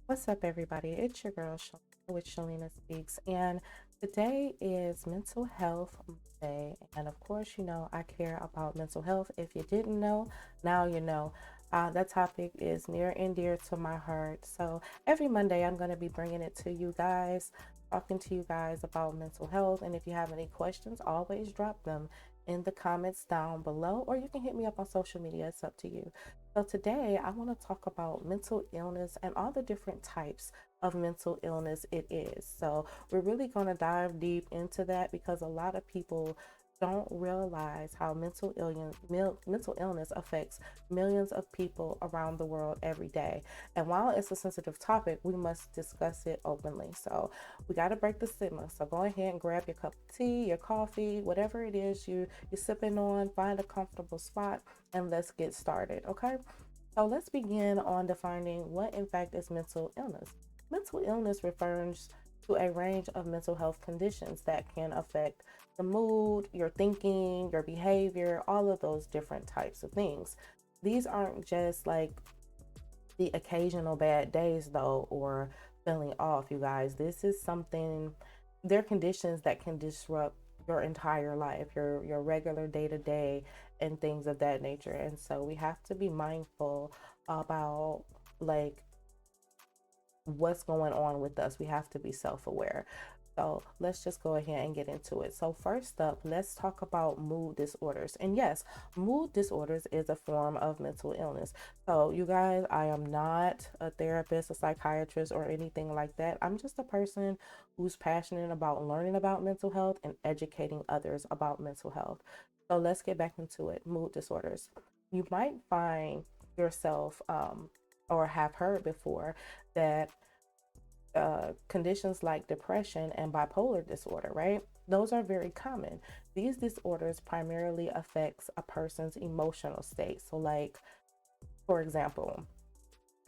What's up, everybody? It's your girl, Shalina with Shalina Speaks, and today is Mental Health Day. And of course, I care about mental health. If you didn't know, now you know. That topic is near and dear to my heart. So every Monday, I'm going to be bringing it to you guys, talking to you guys about mental health. And if you have any questions, always drop them in the comments down below, or you can hit me up on social media. It's up to you. So, today I want to talk about mental illness and all the different types of mental illness it is. So, we're really going to dive deep into that because a lot of people don't realize how mental illness affects millions of people around the world every day. And while it's a sensitive topic, we must discuss it openly. So, we got to break the stigma. So, go ahead and grab your cup of tea, your coffee, whatever it is you're sipping on, find a comfortable spot and let's get started, okay? So let's begin on defining what in fact is mental illness. Mental illness refers to a range of mental health conditions that can affect the mood, your thinking, your behavior, all of those different types of things. These aren't just like the occasional bad days though, or feeling off, you guys. This is something, they're conditions that can disrupt your entire life, your regular day to day and things of that nature. And so we have to be mindful about like what's going on with us. We have to be self-aware. So let's just go ahead and get into it. So first up, let's talk about mood disorders. And yes, mood disorders is a form of mental illness. So you guys, I am not a therapist, a psychiatrist, or anything like that. I'm just a person who's passionate about learning about mental health and educating others about mental health. So let's get back into it. Mood disorders. You might find yourself or have heard before that conditions like depression and bipolar disorder, right? Those are very common. These disorders primarily affects a person's emotional state. So, like for example,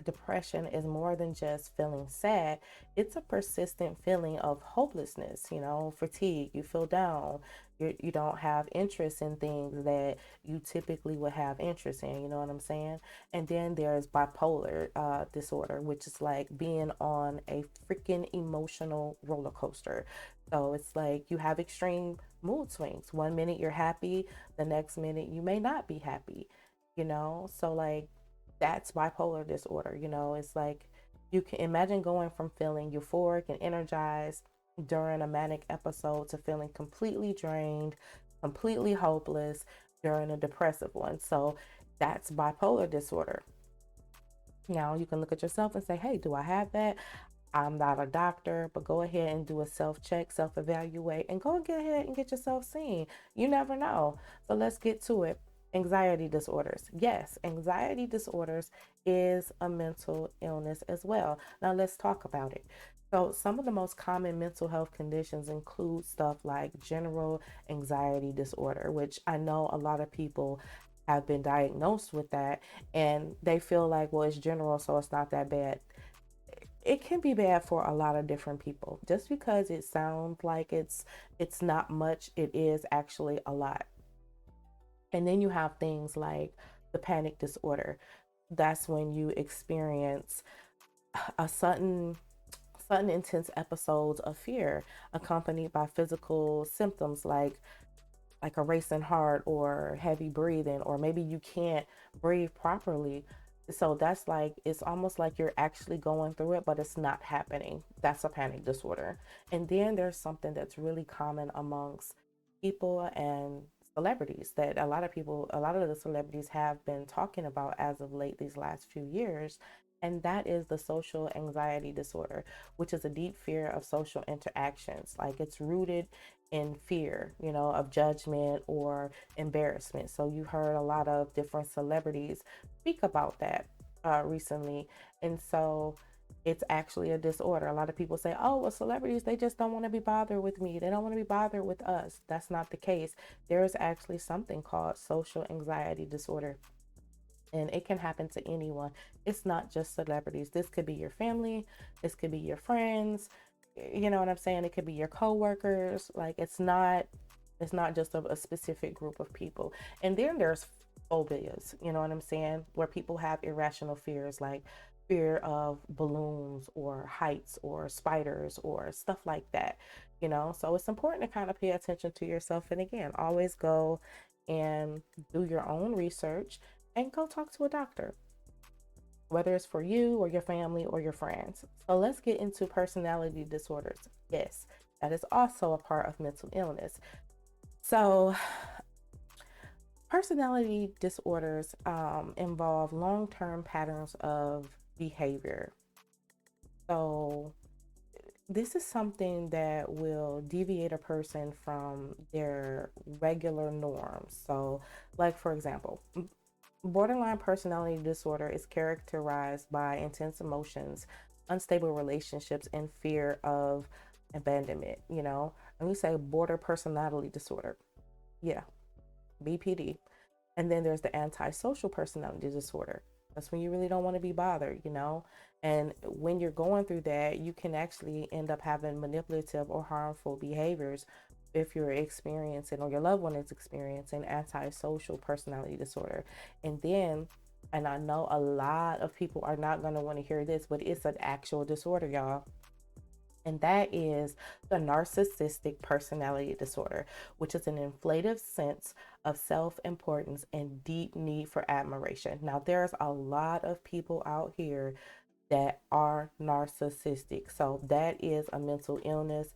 depression is more than just feeling sad. It's a persistent feeling of hopelessness, fatigue. You feel down. You don't have interest in things that you typically would have interest in. You know what I'm saying? And then there's bipolar disorder, which is like being on a freaking emotional roller coaster. So it's like you have extreme mood swings. One minute you're happy, the next minute you may not be happy. So like that's bipolar disorder. It's like you can imagine going from feeling euphoric and energized during a manic episode to feeling completely drained, completely hopeless during a depressive one. So that's bipolar disorder. Now you can look at yourself and say, hey, do I have that? I'm not a doctor, but go ahead and do a self check, self evaluate, and go get ahead and get yourself seen. You never know. So let's get to it. Anxiety disorders. Yes, anxiety disorders is a mental illness as well. Now let's talk about it. So, some of the most common mental health conditions include stuff like general anxiety disorder, which I know a lot of people have been diagnosed with that and they feel like, well, it's general, so it's not that bad. It can be bad for a lot of different people. Just because it sounds like it's not much, it is actually a lot. And then you have things like the panic disorder. That's when you experience a sudden intense episodes of fear accompanied by physical symptoms like a racing heart or heavy breathing, or maybe you can't breathe properly. So that's like, it's almost like you're actually going through it, but it's not happening. That's a panic disorder. And then there's something that's really common amongst people and celebrities that a lot of the celebrities have been talking about as of late, these last few years. And that is the social anxiety disorder, which is a deep fear of social interactions. Like it's rooted in fear, of judgment or embarrassment. So you heard a lot of different celebrities speak about that recently. And so it's actually a disorder. A lot of people say, oh, well, celebrities, they just don't want to be bothered with me. They don't want to be bothered with us. That's not the case. There is actually something called social anxiety disorder. And it can happen to anyone. It's not just celebrities. This could be your family. This could be your friends. You know what I'm saying? It could be your coworkers. Like it's not just a specific group of people. And then there's phobias, you know what I'm saying? Where people have irrational fears like fear of balloons or heights or spiders or stuff like that, you know? So it's important to kind of pay attention to yourself. And again, always go and do your own research and go talk to a doctor, whether it's for you or your family or your friends. So let's get into personality disorders. Yes, that is also a part of mental illness. So, personality disorders involve long term patterns of behavior. So, this is something that will deviate a person from their regular norms. So, like for example, borderline personality disorder is characterized by intense emotions, unstable relationships, and fear of abandonment. You know, and we say border personality disorder. Yeah, BPD. And then there's the antisocial personality disorder. That's when you really don't want to be bothered, you know? And when you're going through that, you can actually end up having manipulative or harmful behaviors if you're experiencing or your loved one is experiencing antisocial personality disorder. And then, and I know a lot of people are not going to want to hear this, but it's an actual disorder, y'all. And that is the narcissistic personality disorder, which is an inflated sense of self importance and deep need for admiration. Now, there's a lot of people out here that are narcissistic. So, that is a mental illness.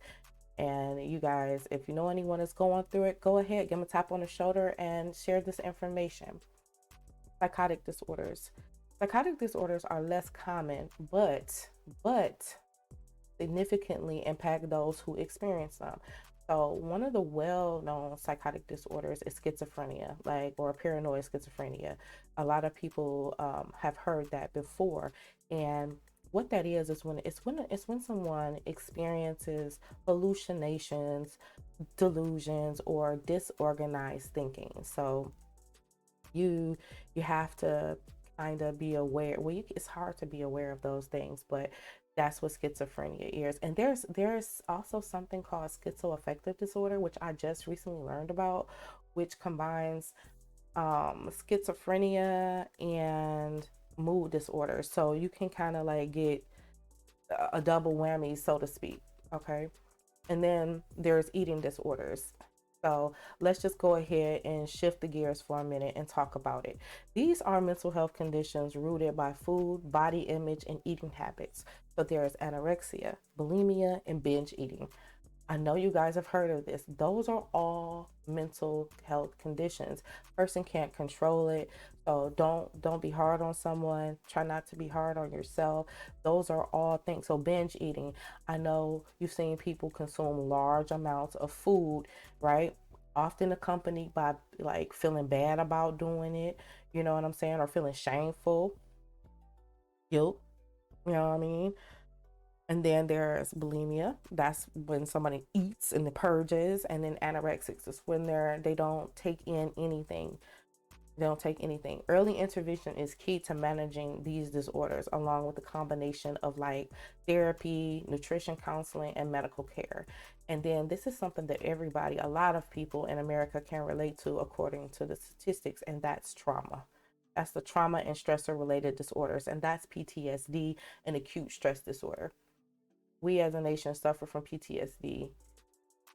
And you guys, if you know anyone that's going through it, go ahead, give them a tap on the shoulder and share this information. Psychotic disorders. Psychotic disorders are less common, but significantly impact those who experience them. So one of the well-known psychotic disorders is schizophrenia, like or paranoid schizophrenia. A lot of people have heard that before, and what that is when someone experiences hallucinations, delusions, or disorganized thinking. So you you have to kind of be aware. Well, it's hard to be aware of those things, but that's what schizophrenia is. And there's also something called schizoaffective disorder, which I just recently learned about, which combines schizophrenia and mood disorders. So you can kind of like get a double whammy, so to speak. Okay. And then there's eating disorders. So let's just go ahead and shift the gears for a minute and talk about it. These are mental health conditions rooted by food, body image, and eating habits. So there's anorexia, bulimia, and binge eating. I know you guys have heard of this. Those are all mental health conditions. Person can't control it. So don't be hard on someone. Try not to be hard on yourself. Those are all things. So binge eating. I know you've seen people consume large amounts of food, right? Often accompanied by like feeling bad about doing it, you know what I'm saying? Or feeling shameful, guilt, you know what I mean? And then there's bulimia. That's when somebody eats and it purges. And then anorexics is when they don't take in anything. They don't take anything. Early intervention is key to managing these disorders, along with a combination of like therapy, nutrition counseling, and medical care. And then this is something that everybody, a lot of people in America can relate to according to the statistics, and that's trauma. That's the trauma and stressor related disorders, and that's PTSD and acute stress disorder. We as a nation suffer from PTSD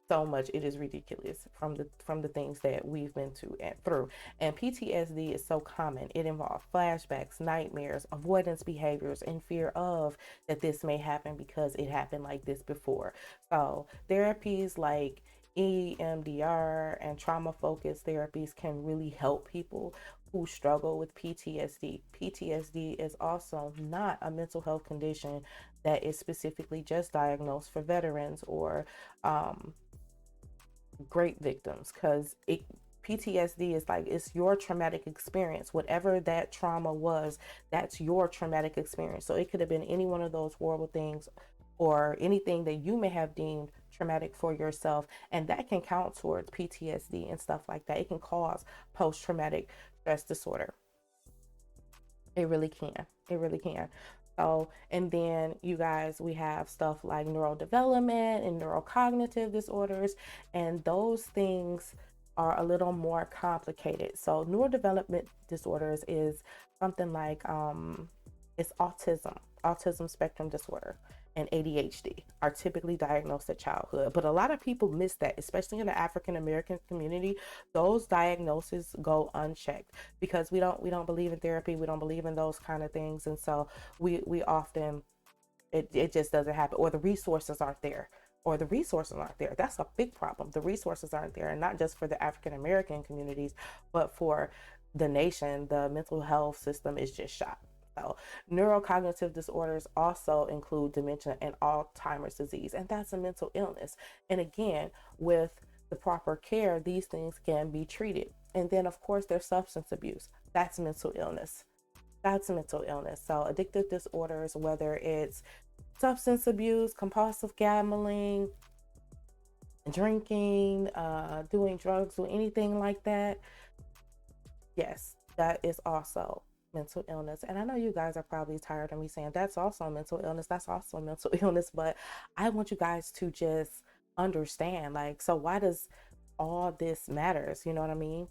so much, it is ridiculous, from the things that we've been to and through. And PTSD is so common. It involves flashbacks, nightmares, avoidance behaviors, and fear of that this may happen because it happened like this before. So therapies like EMDR and trauma focused therapies can really help people who struggle with PTSD. PTSD is also not a mental health condition that is specifically just diagnosed for veterans or great victims, because it PTSD is like it's your traumatic experience. Whatever that trauma was, that's your traumatic experience. So it could have been any one of those horrible things or anything that you may have deemed traumatic for yourself, and that can count towards PTSD and stuff like that. It can cause post traumatic stress disorder. It really can. It really can. So, and then you guys, we have stuff like neurodevelopment and neurocognitive disorders, and those things are a little more complicated. So, neurodevelopment disorders is something like It's autism spectrum disorder, and ADHD are typically diagnosed at childhood. But a lot of people miss that, especially in the African American community. Those diagnoses go unchecked because we don't believe in therapy. We don't believe in those kind of things, and so we often it just doesn't happen, or the resources aren't there, that's a big problem. The resources aren't there, and not just for the African American communities, but for the nation. The mental health system is just shot. So neurocognitive disorders also include dementia and Alzheimer's disease, and that's a mental illness. And again, with the proper care, these things can be treated. And then of course there's substance abuse. That's mental illness. So addictive disorders, whether it's substance abuse, compulsive gambling, drinking, doing drugs, or anything like that, yes, that is also mental illness. And I know you guys are probably tired of me saying that's also mental illness, that's also mental illness, but I want you guys to just understand, like, so why does all this matters? You know what I mean?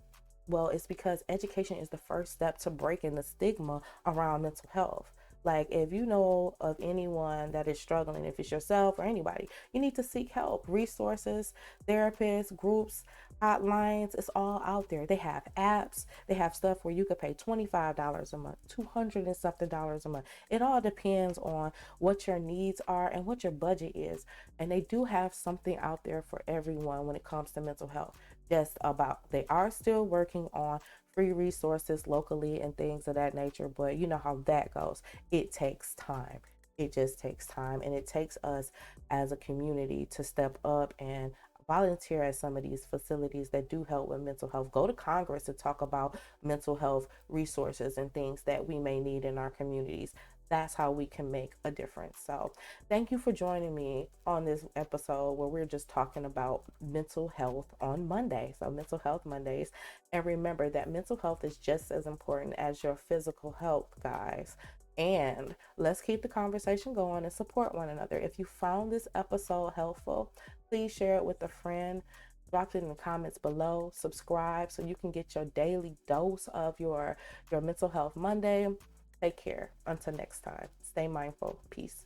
Well, it's because education is the first step to breaking the stigma around mental health. Like, if you know of anyone that is struggling, if it's yourself or anybody, you need to seek help. Resources, therapists, groups, hotlines, it's all out there. They have apps, they have stuff where you could pay $25 a month, 200 and something dollars a month. It all depends on what your needs are and what your budget is. And they do have something out there for everyone when it comes to mental health. Just about, they are still working on free resources locally and things of that nature, but you know how that goes. It takes time. It just takes time, and it takes us as a community to step up and volunteer at some of these facilities that do help with mental health. Go to Congress to talk about mental health resources and things that we may need in our communities. That's how we can make a difference. So thank you for joining me on this episode where we're just talking about mental health on Monday. So mental health Mondays. And remember that mental health is just as important as your physical health, guys. And let's keep the conversation going and support one another. If you found this episode helpful, please share it with a friend. Drop it in the comments below. Subscribe so you can get your daily dose of your mental health Monday. Take care. Until next time. Stay mindful. Peace.